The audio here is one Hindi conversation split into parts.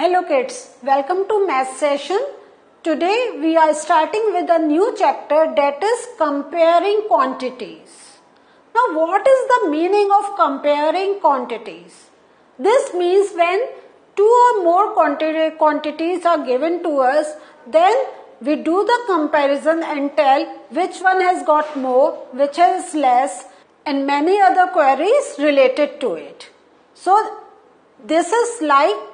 Hello kids, welcome to math session. Today we are starting with a new chapter, that is comparing quantities. Now what is the meaning of comparing quantities? This means when two or more quantities are given to us, then we do the comparison and tell which one has got more, which has less, and many other queries related to it. So this is like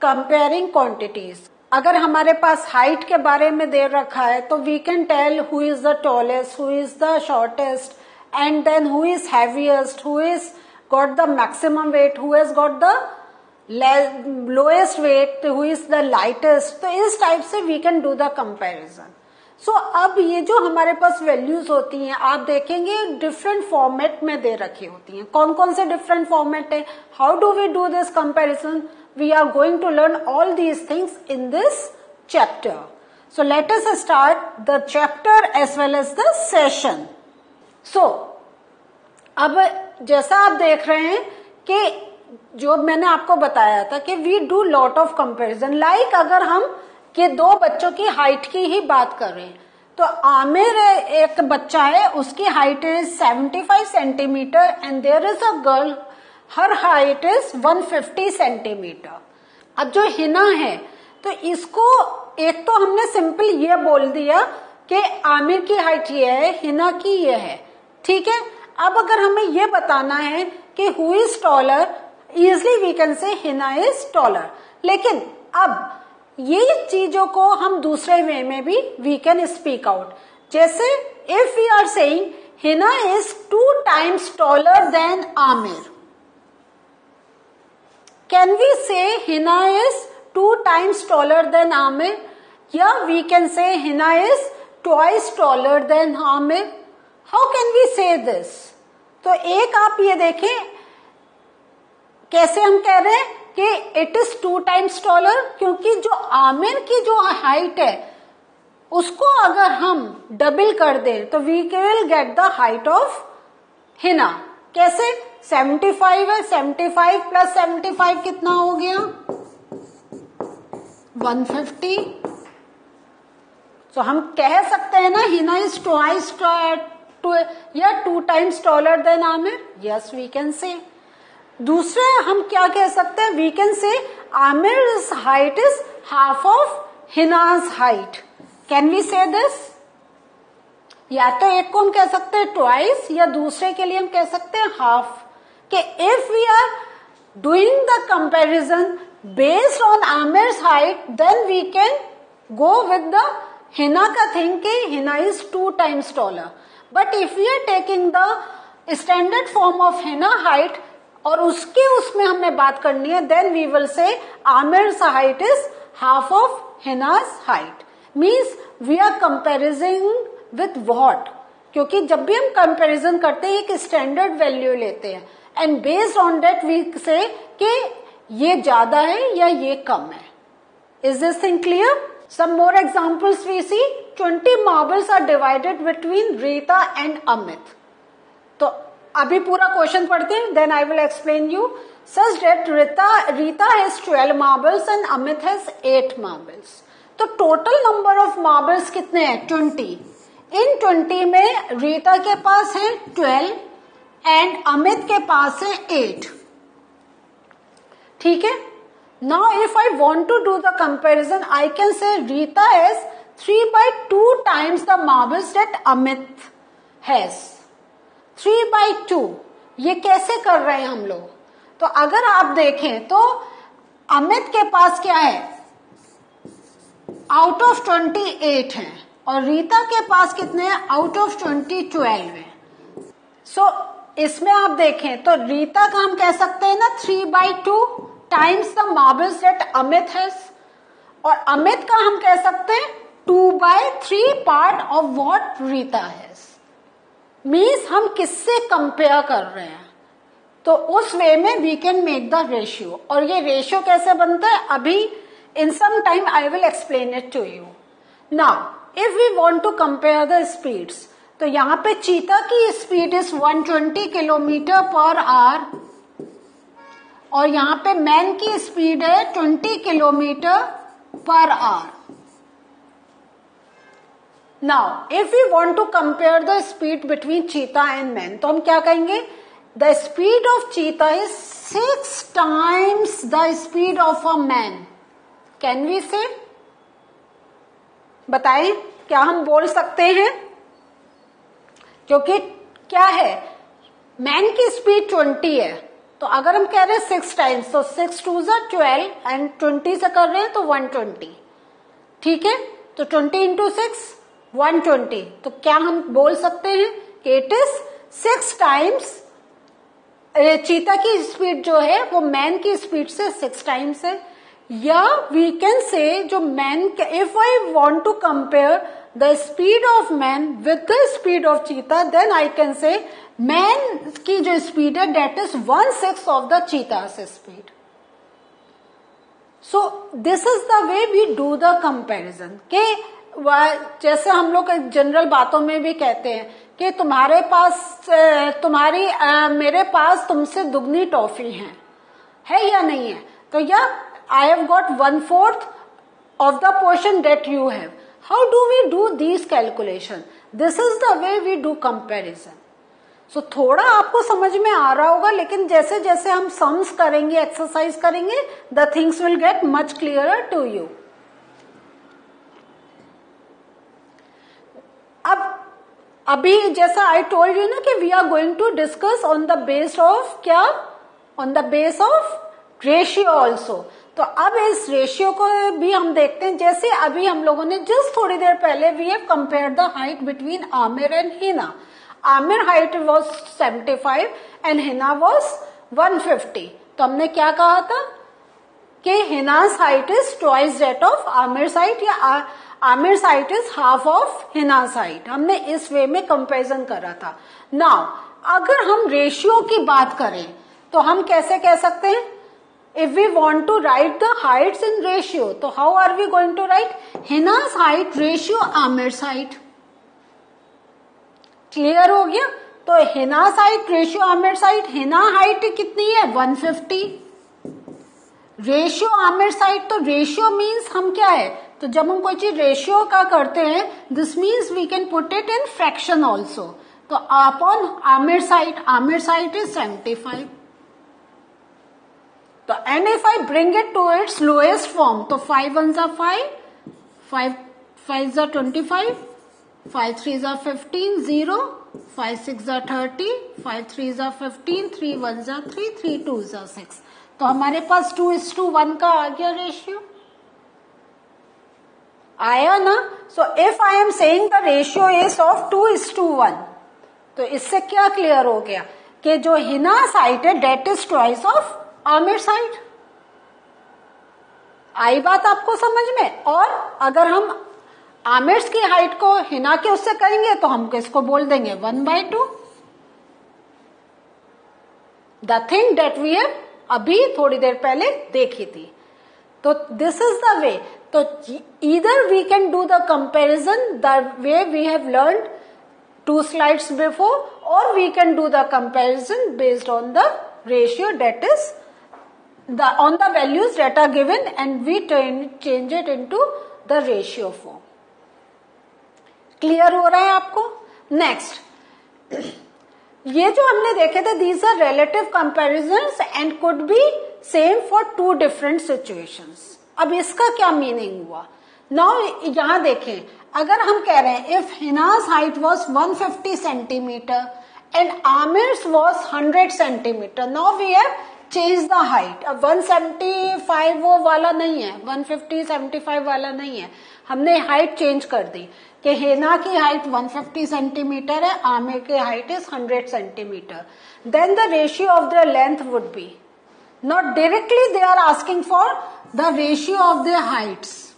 comparing quantities. अगर हमारे पास हाइट के बारे में दे रखा है तो we can tell who is the tallest, who is the shortest, and then who is heaviest, who is got the maximum weight, who has got the lowest weight, who is the lightest. तो इस टाइप से we can do the comparison. So अब ये जो हमारे पास वैल्यूज होती हैं, आप देखेंगे डिफरेंट फॉर्मेट में दे रखी होती हैं. कौन कौन से डिफरेंट फॉर्मेट है, how do we do this comparison? We are going to learn all these things in this chapter. So let us start the chapter as well as the session. So अब जैसा आप देख रहे हैं कि जो मैंने आपको बताया था कि we do lot of comparison. Like अगर हम कि दो बच्चों की हाइट की ही बात कर रहे हैं तो आमिर एक बच्चा है, उसकी height is 75 centimetre and there is a girl, her height is 150 centimetre. अब जो हिना है तो इसको एक तो हमने सिंपल ये बोल दिया कि आमिर की हाइट ये है, हिना की ये है, ठीक है. अब अगर हमें ये बताना है कि who is taller, easily we can say Hina is taller. लेकिन अब ये चीजों को हम दूसरे वे में भी वी कैन स्पीक आउट. जैसे if we are saying Hina is 2 times taller than Amir, can we say Hina is 2 times taller than Amir? Yeah, we can say Hina is twice taller than Amir. How can we say this? तो एक आप ये देखें कैसे हम कह रहे हैं कि it is 2 times taller, क्योंकि जो आमिर की जो हाइट है उसको अगर हम डबल कर दें तो we will get the height of Hina. कैसे? 75 है, 75 प्लस 75 कितना हो गया? 150. तो हम कह सकते हैं ना हिना इज ट्वाइस या 2 times taller than Amir. Yes, we can say. दूसरे हम क्या कह सकते हैं? We can say Amir height is half of Hina's height. Can we say this? या तो एक को हम कह सकते हैं ट्वाइस, या दूसरे के लिए हम कह सकते हैं हाफ. कि if we are doing the comparison based on Aamir's height, then we can go with the Hina का थिंग कि Hina is 2 times taller. But if we are taking the standard form of Hina height और उसमें हमें बात करनी है, then we will say Aamir's height is half of Hina's height. Means we are comparing with what? क्योंकि जब भी हम कंपैरिजन करते हैं एक स्टैंडर्ड वैल्यू लेते हैं and based on that we say कि ये ज्यादा है या ये कम है. Is this thing clear? Some more examples we see. 20 marbles are divided between Rita and Amit. तो अभी पूरा क्वेश्चन पढ़ते हैं, then I will explain you. Such that Rita has 12 marbles and Amit has 8 marbles. तो टोटल नंबर ऑफ मार्बल्स कितने हैं? 20. इन 20 में रीता के पास है 12 एंड अमित के पास है 8. ठीक है. Now if I want to do the comparison, I can say Rita has 3/2 times the marbles that Amit has. 3/2. ये कैसे कर रहे हैं हम लोग? तो अगर आप देखें तो अमित के पास क्या है? आउट ऑफ 28 है और रीता के पास कितने हैं? आउट ऑफ 20 12 है. सो इसमें आप देखें तो रीता का हम कह सकते हैं ना 3/2 times the marbles that Amit has, और अमित का हम कह सकते हैं 2/3 part of what Rita has. Means हम किससे कंपेयर कर रहे हैं, तो उस वे में we can make the ratio. और ये रेशियो कैसे बनता है अभी in some time I will explain it to you. Now if we want to compare the speeds, तो यहाँ पे चीता की speed is 120 kilometre per our और यहाँ पे मैन की स्पीड है 20 kilometre per hour. Now if we want to compare the speed between cheetah and man, तो हम क्या कहेंगे? The speed of cheetah is 6 times the speed of a man. Can we say? बताएं, क्या हम बोल सकते हैं? क्योंकि क्या है, मैन की स्पीड 20 है, तो अगर हम कह रहे हैं 6 times, तो 6 2 12 एंड 20 से कर रहे हैं तो 120. ठीक है, तो 20 into 6 120. तो क्या हम बोल सकते हैं कि इट इज 6 times, चीता की स्पीड जो है वो मैन की स्पीड से 6 times है. या वी कैन से जो man, if I want to compare the speed of man with the speed of cheetah, then I can say man की जो स्पीड है that is 1/6 of the cheetah's speed. So this is the way we do the comparison. के जैसे हम लोग जनरल बातों में भी कहते हैं कि तुम्हारे पास मेरे पास तुमसे दुगनी टॉफी है या नहीं है? तो या I have got 1/4 of the portion that you have. How do we do these calculation? This is the way we do comparison. So थोड़ा आपको समझ में आ रहा होगा, लेकिन जैसे जैसे हम सम्स करेंगे, एक्सरसाइज करेंगे, the things will get much clearer to you. अब अभी जैसा I told you ना कि we are going to discuss on the base of क्या? On the base of ratio also. तो अब इस रेशियो को भी हम देखते हैं. जैसे अभी हम लोगों ने जस्ट थोड़ी देर पहले we have compared the height between Aamir and Hina. Aamir height was 75 and Hina was 150. तो हमने क्या कहा था कि Hina's height is twice that of Aamir's height, या Aamir's height is half of Hina's height. हमने इस वे में कंपैरिजन करा था. नाउ अगर हम रेशियो की बात करें तो हम कैसे कह सकते हैं? If we want to write the heights in ratio, तो how are we going to write? Hina's height ratio Amir's height. Clear हो गया? तो Hina's height ratio Amir's height, Hina height कितनी है? 150. रेशियो Amir's height, तो रेशियो मीन्स हम क्या है? तो जब हम कोई चीज रेशियो का करते हैं, this means we can put it in fraction also. तो अपॉन Amir's height is 75. तो and if I bring it to its lowest form, तो 5 1s are 5, 5 5s are 25, 5 3s are 15, 0, 5 6s are 30, 5 3s are 15, 3 1s are 3, 3 2s are 6. तो हमारे पास 2:1 का आ गया रेशियो. आया ना? So if I am saying the ratio is of 2:1, तो इससे क्या क्लियर हो गया कि जो हिना's हाइट है that is twice of Aamir's height. आई बात आपको समझ में? और अगर हम आमिर's की हाइट को हिना के उससे करेंगे तो हम इसको बोल देंगे 1/2. The thing that we have अभी थोड़ी देर पहले देखी थी. तो दिस इज द वे. तो either we can do the comparison the way we have learned 2 slides before, or we can do the comparison based on the ratio that is on the values that are given, and we change it into the ratio form. Clear हो रहा है आपको? नेक्स्ट, ये जो हमने देखे थे, these are relative comparisons and could be same for 2 different situations. अब इसका क्या मीनिंग हुआ? नाउ यहां देखें, अगर हम कह रहे हैं if हिना's height was 150 centimeter and Amir's was 100 centimeter, now we have change the height. अब 175 वो वाला नहीं है, 150 75 वाला नहीं है, हमने हाइट चेंज कर दी कि हिना की हाइट 150 सेंटीमीटर है, आमिर की height is 100 centimetre. Then the ratio of their length would be, not directly they are asking for the ratio of their heights.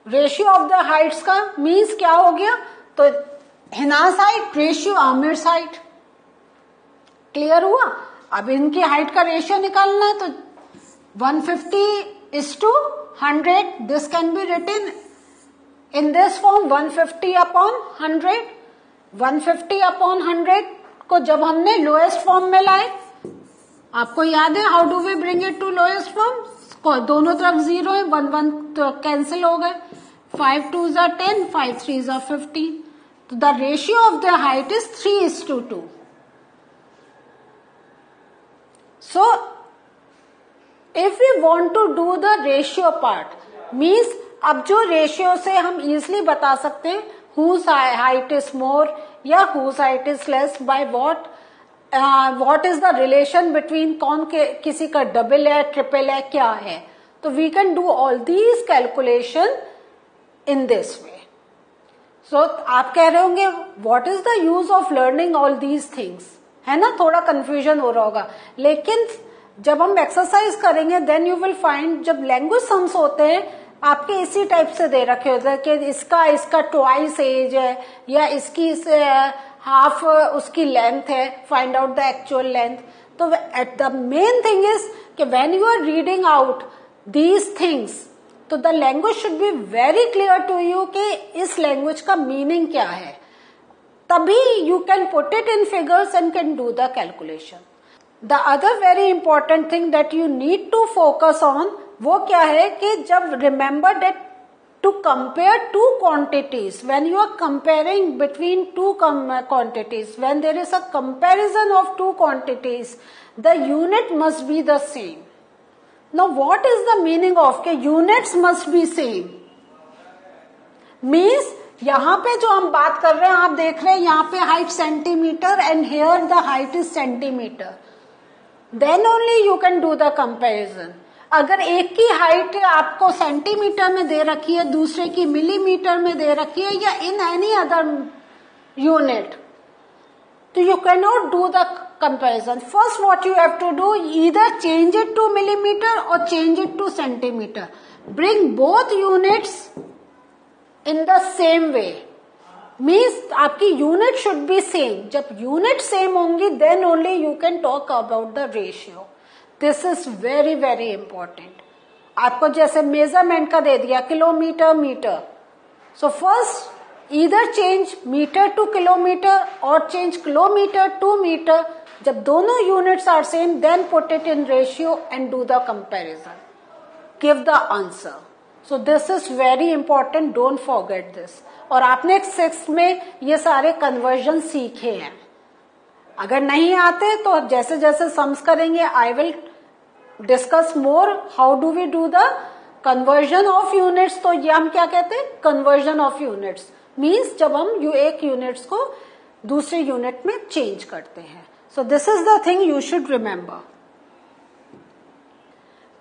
Ratio of the heights का मीन्स क्या हो गया? तो Hina's height ratio Amir's height. Clear हुआ? अब इनकी हाइट का रेशियो निकालना है, तो 150:100. This can be written in this form 150/100. 150/100 को जब हमने लोएस्ट फॉर्म में लाए आपको याद है how do we bring it to lowest form? दोनों तरफ 0 है, 1 1 तो कैंसिल हो गए, 5 2 are 10, 5 3 are 15. तो the ratio of the height is 3:2. So if we want to do the ratio part, means अब जो रेशियो से हम इजिली बता सकते हैं whose height is more या whose height is less, by what is the relation between कौन के किसी का डबल है, ट्रिपल है, क्या है. तो we can do all these calculation in this way. So आप कह रहे होंगे what is the use of learning all these things, है ना, थोड़ा कंफ्यूजन हो रहा होगा. लेकिन जब हम एक्सरसाइज करेंगे देन यू विल फाइंड, जब लैंग्वेज सम्स होते हैं आपके इसी टाइप से दे रखे होते हैं कि इसका ट्वाइस एज है या इसकी हाफ उसकी लेंथ है, find out the actual length. तो at the main thing is कि when you are reading out these things, तो the language should be very clear to you कि इस लैंग्वेज का मीनिंग क्या है. तभी you can put it in figures and can do the calculation. The other very important thing that you need to focus on, वो क्या है कि जब remember that to compare two quantities, when you are comparing between two quantities, when there is a comparison of two quantities, the unit must be the same. Now what is the meaning of के units must be same? Means यहां पे जो हम बात कर रहे हैं, आप देख रहे हैं यहां पे height centimetre and here the height is centimetre, then only you can do the comparison. अगर एक की हाइट आपको सेंटीमीटर में दे रखी है, दूसरे की मिलीमीटर में दे रखी है या इन एनी अदर यूनिट, तो you cannot do the comparison. First what you have to do, either change it to millimeter or change it to centimeter. Bring both units in the same way. Means आपकी unit should be same. जब unit same होंगी then only you can talk about the ratio. This is very very important. आपको जैसे measurement का दे दिया kilometre metre, so first either change meter to kilometer or change kilometer to meter. जब दोनों units are same, then put it in ratio and do the comparison. Give the answer. So this is very important. Don't forget this. और आपने 6 में ये सारे conversion सीखे हैं. अगर नहीं आते तो जैसे जैसे sums करेंगे, I will discuss more how do we do the conversion of units. तो ये हम क्या कहते हैं? Conversion of units. मीन्स जब हम एक यूनिट्स को दूसरे यूनिट में चेंज करते हैं. So this is the thing you should remember.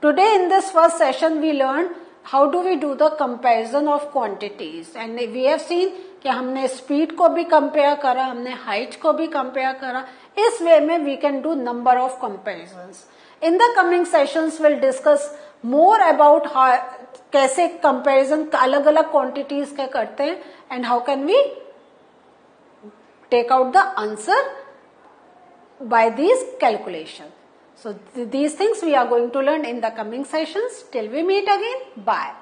Today in this first session we learn how do we do the comparison of quantities and we have seen कि हमने स्पीड को भी कंपेयर करा, हमने हाइट को भी कंपेयर करा. इस वे में we can do number of comparisons. In the coming sessions will discuss more about कैसे कंपैरिजन अलग अलग क्वांटिटीज के करते हैं and how can we take out the answer by these calculations. So these things we are going to learn in the coming sessions. Till we meet again, bye.